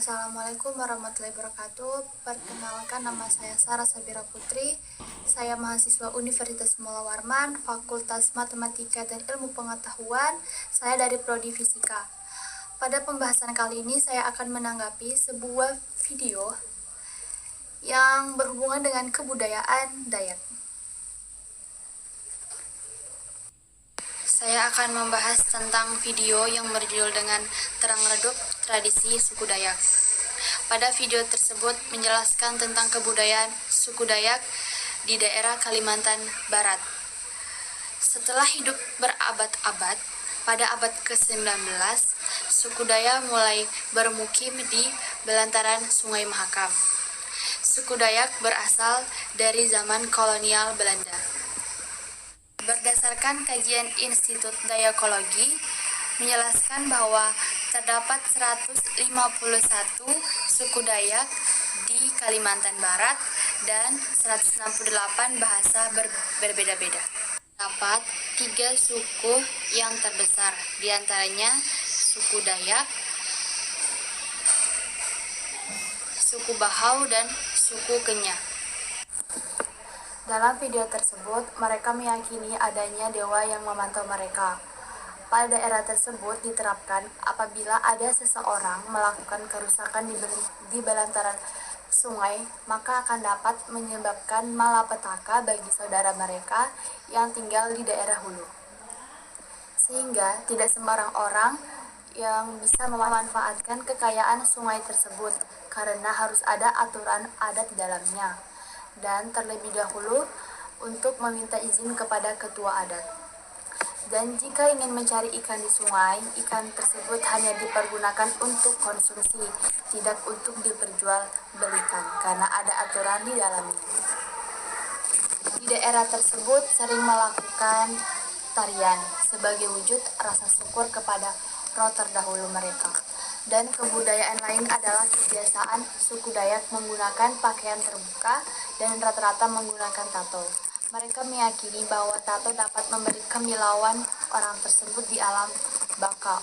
Assalamualaikum warahmatullahi wabarakatuh. Perkenalkan, nama saya Sarah Sabira Putri. Saya mahasiswa Universitas Mula Warman, Fakultas Matematika dan Ilmu Pengetahuan. Saya dari Prodi Fisika. Pada pembahasan kali ini saya akan menanggapi sebuah video yang berhubungan dengan kebudayaan Dayak. Saya akan membahas tentang video yang berjudul dengan Terang Redup Tradisi Suku Dayak. Pada video tersebut menjelaskan tentang kebudayaan suku Dayak di daerah Kalimantan Barat. Setelah hidup berabad-abad, pada abad ke-19, suku Dayak mulai bermukim di belantaran Sungai Mahakam. Suku Dayak berasal dari zaman kolonial Belanda. Berdasarkan kajian Institut Dayakologi, menjelaskan bahwa terdapat 151 suku Dayak di Kalimantan Barat dan 168 bahasa berbeda-beda. Terdapat 3 suku yang terbesar, diantaranya suku Dayak, suku Bahau, dan suku Kenyah. Dalam video tersebut, mereka meyakini adanya dewa yang memantau mereka. Pada daerah tersebut diterapkan apabila ada seseorang melakukan kerusakan di belantaran sungai, maka akan dapat menyebabkan malapetaka bagi saudara mereka yang tinggal di daerah hulu. Sehingga tidak sembarang orang yang bisa memanfaatkan kekayaan sungai tersebut, karena harus ada aturan adat di dalamnya. Dan terlebih dahulu untuk meminta izin kepada ketua adat. Dan jika ingin mencari ikan di sungai, ikan tersebut hanya dipergunakan untuk konsumsi, tidak untuk diperjualbelikan, karena ada aturan di dalamnya. Di daerah tersebut sering melakukan tarian sebagai wujud rasa syukur kepada roh terdahulu mereka. Dan kebudayaan lain adalah kebiasaan suku Dayak menggunakan pakaian terbuka dan rata-rata menggunakan tato. Mereka meyakini bahwa tato dapat memberi kemilauan orang tersebut di alam baka.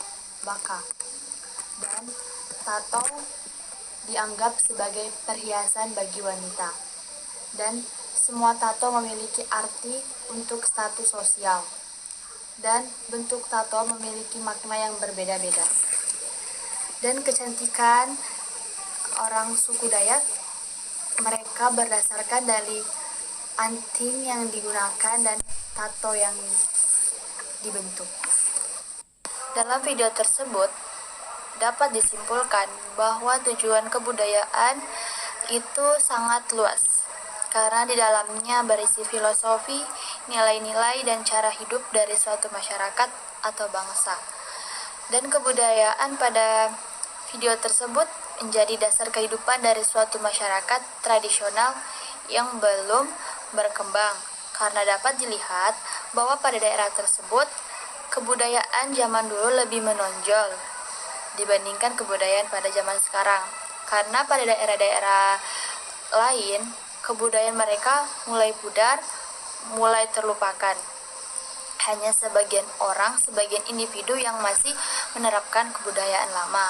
Dan tato dianggap sebagai perhiasan bagi wanita. Dan semua tato memiliki arti untuk status sosial. Dan bentuk tato memiliki makna yang berbeda-beda. Dan kecantikan orang suku Dayak, mereka berdasarkan dari anting yang digunakan dan tato yang dibentuk. Dalam video tersebut dapat disimpulkan bahwa tujuan kebudayaan itu sangat luas, karena di dalamnya berisi filosofi, nilai-nilai, dan cara hidup dari suatu masyarakat atau bangsa. Dan kebudayaan pada video tersebut menjadi dasar kehidupan dari suatu masyarakat tradisional yang belum berkembang, karena dapat dilihat bahwa pada daerah tersebut kebudayaan zaman dulu lebih menonjol dibandingkan kebudayaan pada zaman sekarang. Karena pada daerah-daerah lain kebudayaan mereka mulai pudar, mulai terlupakan. Hanya sebagian orang, sebagian individu yang masih menerapkan kebudayaan lama.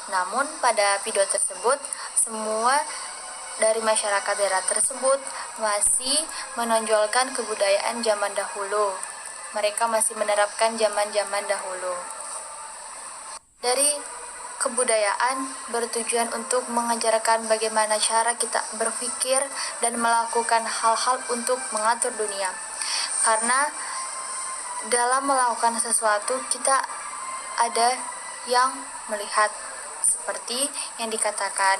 Namun pada video tersebut, semua dari masyarakat daerah tersebut masih menonjolkan kebudayaan zaman dahulu. Mereka masih menerapkan zaman-zaman dahulu. Dari kebudayaan bertujuan untuk mengajarkan bagaimana cara kita berpikir dan melakukan hal-hal untuk mengatur dunia. Karena dalam melakukan sesuatu kita ada yang melihat, seperti yang dikatakan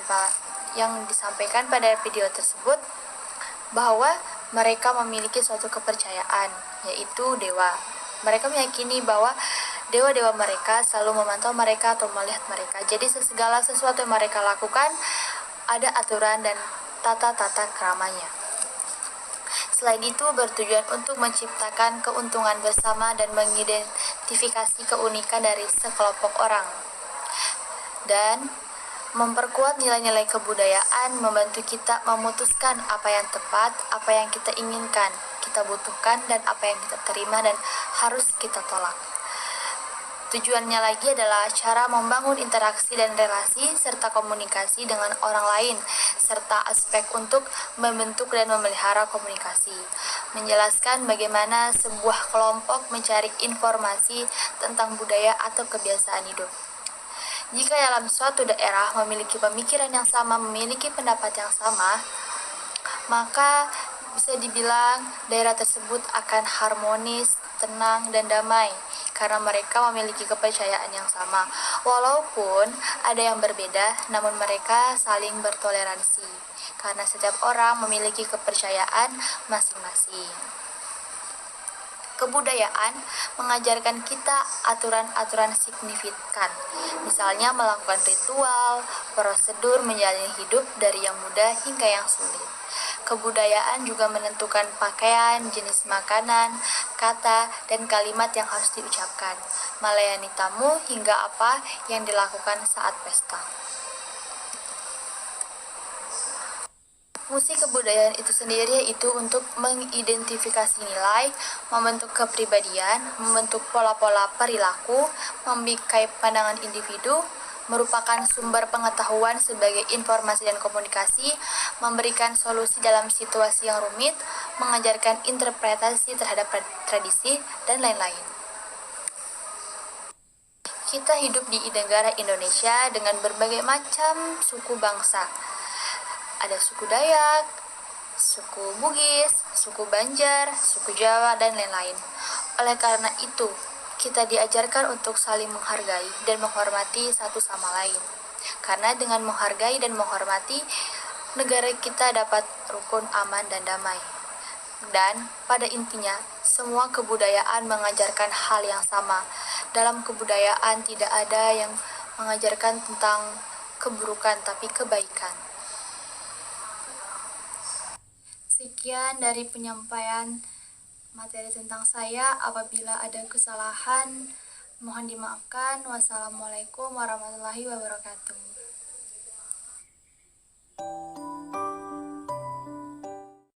yang disampaikan pada video tersebut, bahwa mereka memiliki suatu kepercayaan, yaitu dewa. Mereka meyakini bahwa dewa-dewa mereka selalu memantau mereka atau melihat mereka. Jadi segala sesuatu yang mereka lakukan ada aturan dan tata-tata keramanya. Selain itu bertujuan untuk menciptakan keuntungan bersama dan mengidentifikasi keunikan dari sekelompok orang. Dan memperkuat nilai-nilai kebudayaan membantu kita memutuskan apa yang tepat, apa yang kita inginkan, kita butuhkan, dan apa yang kita terima dan harus kita tolak. Tujuannya lagi adalah cara membangun interaksi dan relasi serta komunikasi dengan orang lain, serta aspek untuk membentuk dan memelihara komunikasi. Menjelaskan bagaimana sebuah kelompok mencari informasi tentang budaya atau kebiasaan hidup. Jika dalam suatu daerah memiliki pemikiran yang sama, memiliki pendapat yang sama, maka bisa dibilang daerah tersebut akan harmonis, tenang, dan damai karena mereka memiliki kepercayaan yang sama. Walaupun ada yang berbeda, namun mereka saling bertoleransi karena setiap orang memiliki kepercayaan masing-masing. Kebudayaan mengajarkan kita aturan-aturan signifikan, misalnya melakukan ritual, prosedur menjalani hidup dari yang mudah hingga yang sulit. Kebudayaan juga menentukan pakaian, jenis makanan, kata, dan kalimat yang harus diucapkan, melayani tamu hingga apa yang dilakukan saat pesta. Fungsi kebudayaan itu sendiri yaitu untuk mengidentifikasi nilai, membentuk kepribadian, membentuk pola-pola perilaku, membikai pandangan individu, merupakan sumber pengetahuan sebagai informasi dan komunikasi, memberikan solusi dalam situasi yang rumit, mengajarkan interpretasi terhadap tradisi, dan lain-lain. Kita hidup di negara Indonesia dengan berbagai macam suku bangsa. Ada suku Dayak, suku Bugis, suku Banjar, suku Jawa, dan lain-lain. Oleh karena itu, kita diajarkan untuk saling menghargai dan menghormati satu sama lain. Karena dengan menghargai dan menghormati, negara kita dapat rukun, aman, dan damai. Dan pada intinya, semua kebudayaan mengajarkan hal yang sama. Dalam kebudayaan tidak ada yang mengajarkan tentang keburukan, tapi kebaikan. Sekian dari penyampaian materi tentang saya. Apabila ada kesalahan, mohon dimaafkan. Wassalamualaikum warahmatullahi wabarakatuh.